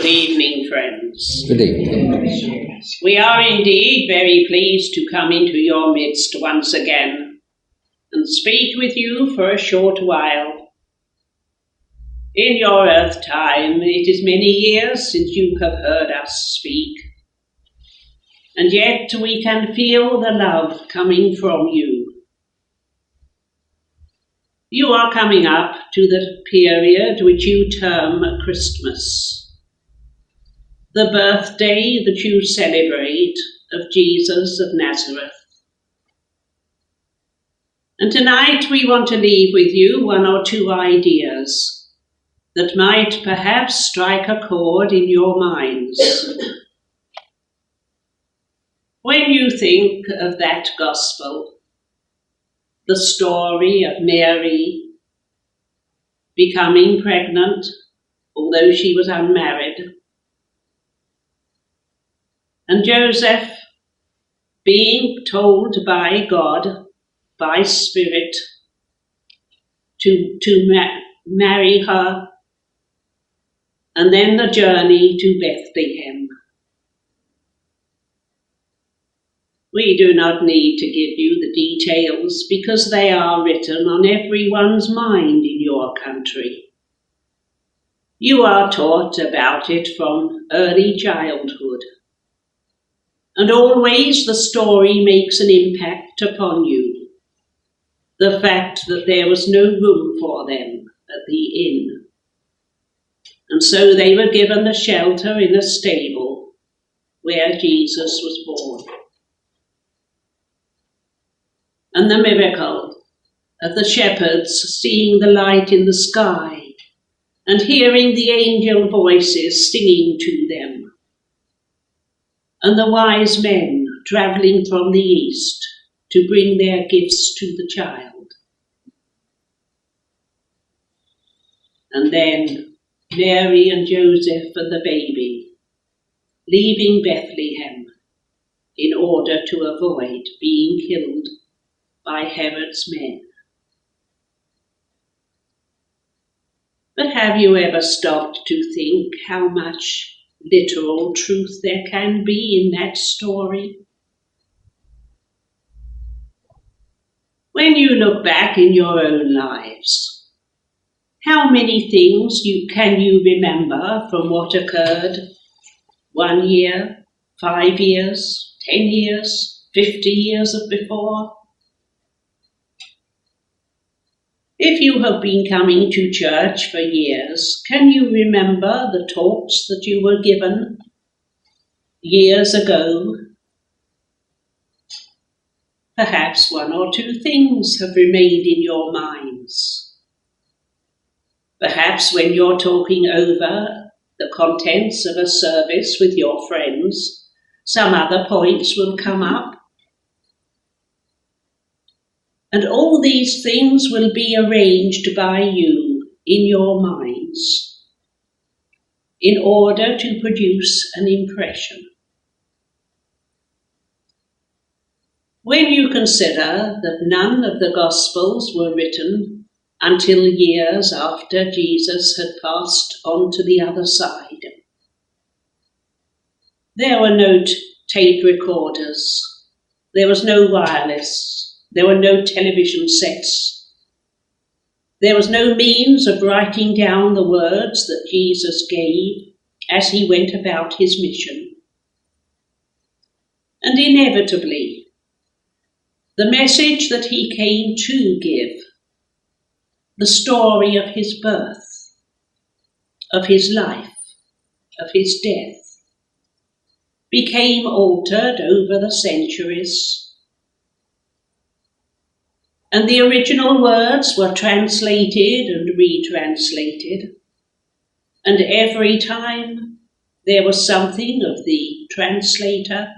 Good evening, friends. Good evening. We are indeed very pleased to come into your midst once again and speak with you for a short while. In your earth time, it is many years since you have heard us speak, and yet we can feel the love coming from you. You are coming up to the period which you term Christmas, the birthday that you celebrate of Jesus of Nazareth. And tonight we want to leave with you one or two ideas that might perhaps strike a chord in your minds. When you think of that gospel, the story of Mary becoming pregnant, although she was unmarried, and Joseph being told by God, by Spirit, to marry her, and then the journey to Bethlehem. We do not need to give you the details because they are written on everyone's mind in your country. You are taught about it from early childhood. And always the story makes an impact upon you. The fact that there was no room for them at the inn. And so they were given the shelter in a stable where Jesus was born. And the miracle of the shepherds seeing the light in the sky and hearing the angel voices singing to them. And the wise men travelling from the east to bring their gifts to the child. And then Mary and Joseph and the baby leaving Bethlehem in order to avoid being killed by Herod's men. But have you ever stopped to think how much literal truth there can be in that story? When you look back in your own lives, how many things can you remember from what occurred 1 year, 5 years, 10 years, 50 years before? If you have been coming to church for years, can you remember the talks that you were given years ago? Perhaps 1 or 2 things have remained in your minds. Perhaps when you're talking over the contents of a service with your friends, some other points will come up. And all these things will be arranged by you in your minds in order to produce an impression. When you consider that none of the Gospels were written until years after Jesus had passed on to the other side, there were no tape recorders, there was no wireless, there were no television sets. There was no means of writing down the words that Jesus gave as he went about his mission. And inevitably, the message that he came to give, the story of his birth, of his life, of his death, became altered over the centuries. And the original words were translated and retranslated. And every time there was something of the translator,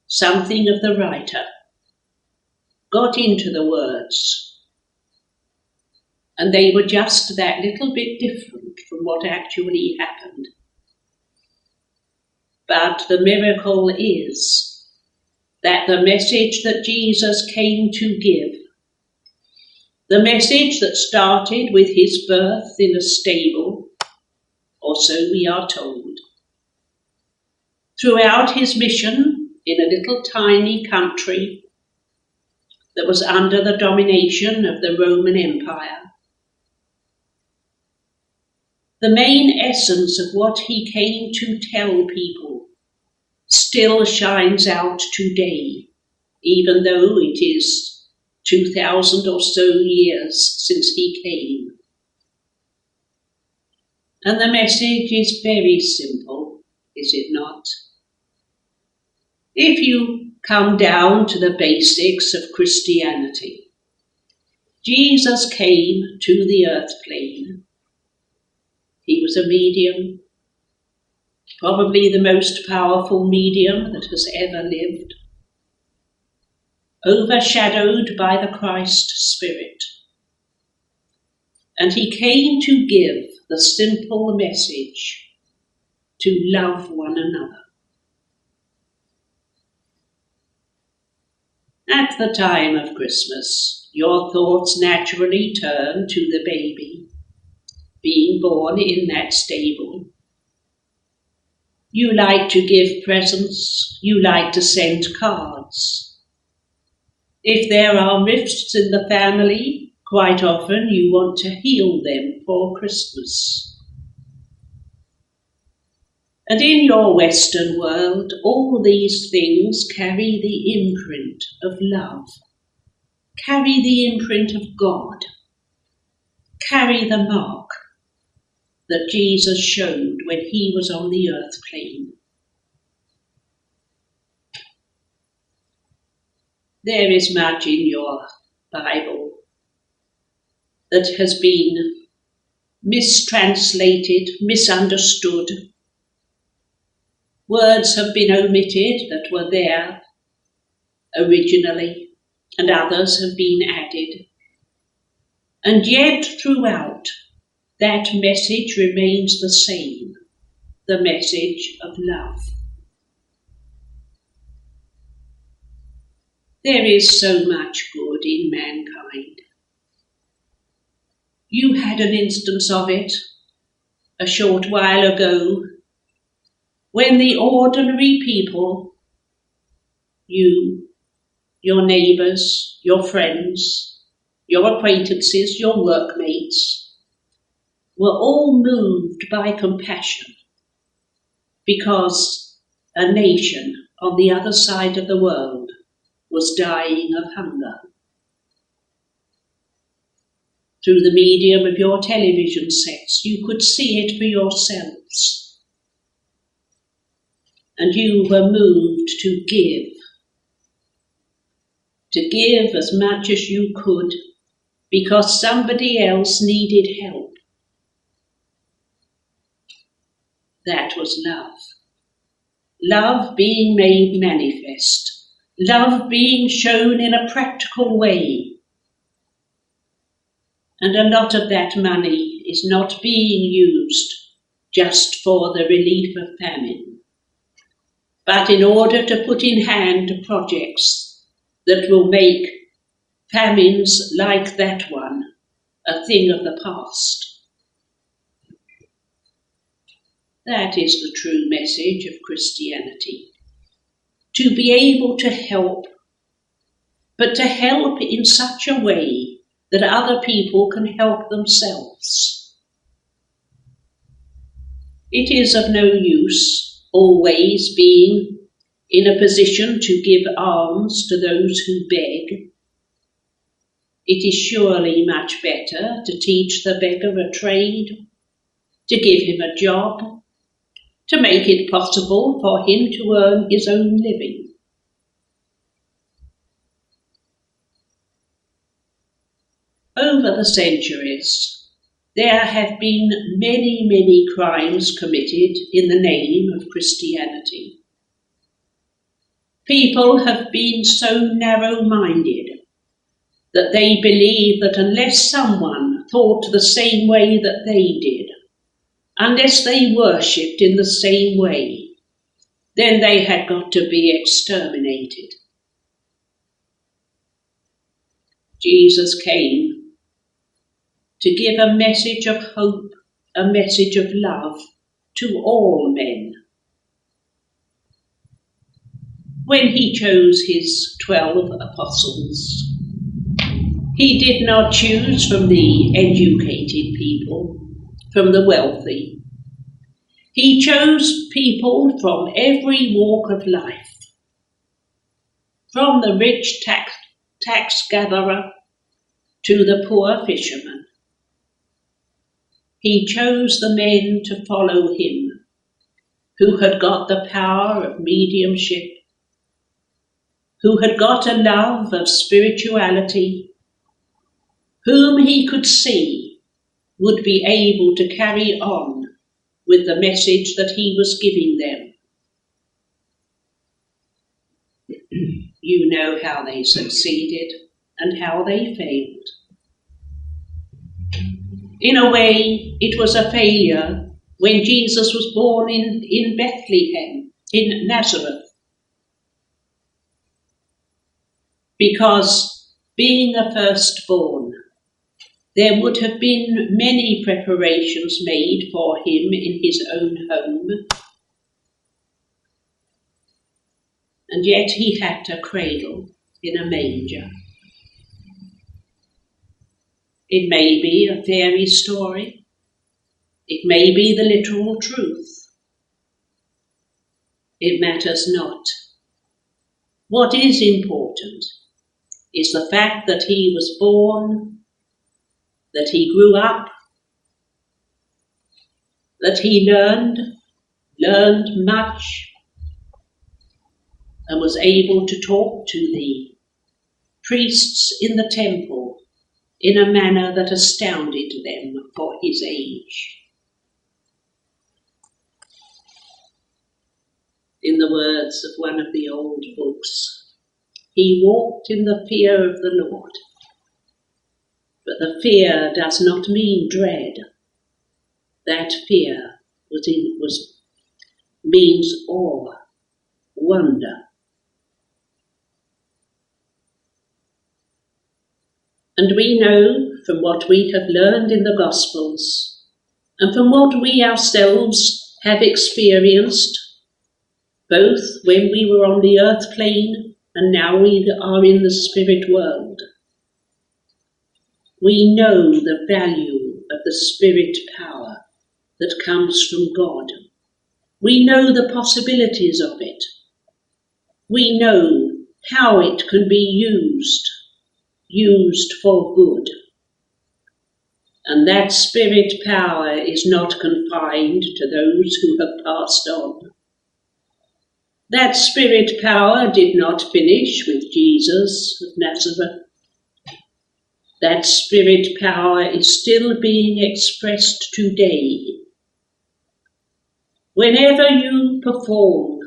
something of the writer, got into the words. And they were just that little bit different from what actually happened. But the miracle is that the message that Jesus came to give, the message that started with his birth in a stable, or so we are told, Throughout his mission in a little tiny country that was under the domination of the Roman Empire, the main essence of what he came to tell people still shines out today, even though it is 2,000 or so years since he came. And the message is very simple, is it not? If you come down to the basics of Christianity, Jesus came to the earth plane. He was a medium, probably the most powerful medium that has ever lived, overshadowed by the Christ Spirit. And he came to give the simple message to love one another. At the time of Christmas, your thoughts naturally turn to the baby being born in that stable. You like to give presents, you like to send cards. If there are rifts in the family, quite often you want to heal them for Christmas. And in your Western world, all these things carry the imprint of love, carry the imprint of God, carry the mark that Jesus showed when he was on the earth plane. There is much in your Bible that has been mistranslated, misunderstood. Words have been omitted that were there originally, and others have been added. And yet throughout, that message remains the same, the message of love. There is so much good in mankind. You had an instance of it a short while ago when the ordinary people, you, your neighbours, your friends, your acquaintances, your workmates, were all moved by compassion because a nation on the other side of the world was dying of hunger. Through the medium of your television sets, you could see it for yourselves. And you were moved to give as much as you could because somebody else needed help. That was love. Love being made manifest. Love being shown in a practical way. And a lot of that money is not being used just for the relief of famine, but in order to put in hand projects that will make famines like that one a thing of the past. That is the true message of Christianity. To be able to help, but to help in such a way that other people can help themselves. It is of no use always being in a position to give alms to those who beg. It is surely much better to teach the beggar a trade, to give him a job, to make it possible for him to earn his own living. Over the centuries, there have been many, many crimes committed in the name of Christianity. People have been so narrow-minded that they believe that unless someone thought the same way that they did, unless they worshipped in the same way, then they had got to be exterminated. Jesus came to give a message of hope, a message of love to all men. when he chose his 12 apostles. He did not choose from the educated people, from the wealthy. He chose people from every walk of life, from the rich tax gatherer to the poor fisherman. He chose the men to follow him, who had got the power of mediumship, who had got a love of spirituality, whom he could see would be able to carry on with the message that he was giving them. You know how they succeeded and how they failed. In a way, it was a failure when Jesus was born in Bethlehem, in Nazareth, because being a firstborn, there would have been many preparations made for him in his own home, and yet he had to cradle in a manger. It may be a fairy story, it may be the literal truth. It matters not. What is important is the fact that he was born, that he grew up, that he learned much, and was able to talk to the priests in the temple in a manner that astounded them for his age. In the words of one of the old books, he walked in the fear of the Lord. But the fear does not mean dread. That fear means awe, wonder. And we know from what we have learned in the Gospels and from what we ourselves have experienced, both when we were on the earth plane and now we are in the spirit world, we know the value of the spirit power that comes from God. We know the possibilities of it. We know how it can be used for good. And that spirit power is not confined to those who have passed on. That spirit power did not finish with Jesus of Nazareth. That spirit power is still being expressed today. Whenever you perform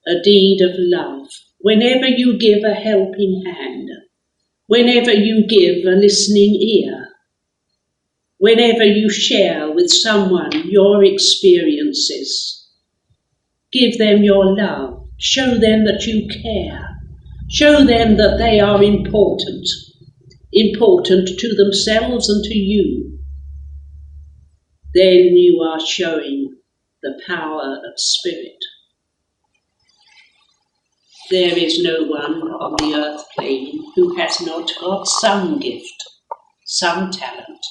a deed of love, whenever you give a helping hand, whenever you give a listening ear, whenever you share with someone your experiences, give them your love, show them that you care, show them that they are important to themselves and to you, then you are showing the power of spirit. There is no one on the earth plane who has not got some gift, some talent.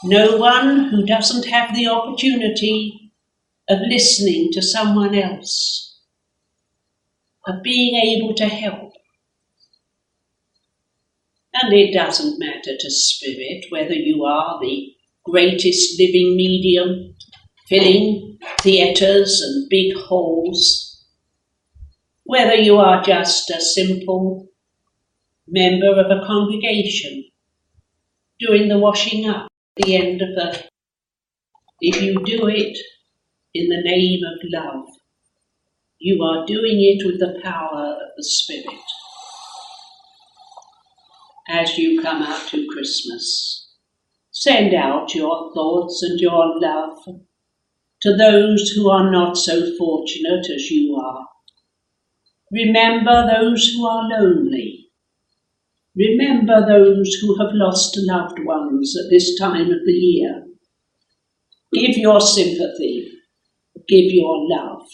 No one who doesn't have the opportunity of listening to someone else, of being able to help. And it doesn't matter to spirit whether you are the greatest living medium, filling theatres and big halls, whether you are just a simple member of a congregation doing the washing up at the end of if you do it in the name of love, you are doing it with the power of the Spirit. As you come out to Christmas, send out your thoughts and your love to those who are not so fortunate as you are. Remember those who are lonely. Remember those who have lost loved ones at this time of the year. Give your sympathy. Give your love.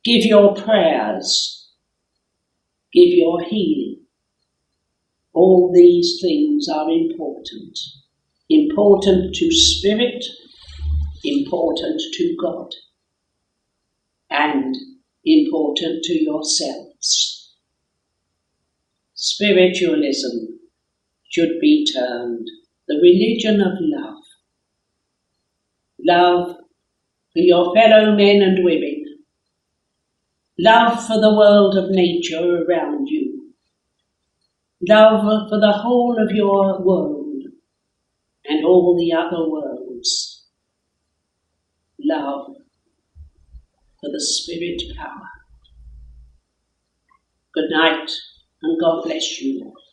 Give your prayers. Give your healing. All these things are important. Important to spirit, important to God, and important to yourselves. Spiritualism should be termed the religion of love. Love for your fellow men and women. Love for the world of nature around you. Love for the whole of your world and all the other worlds. Love for the spirit power. Good night, and God bless you all.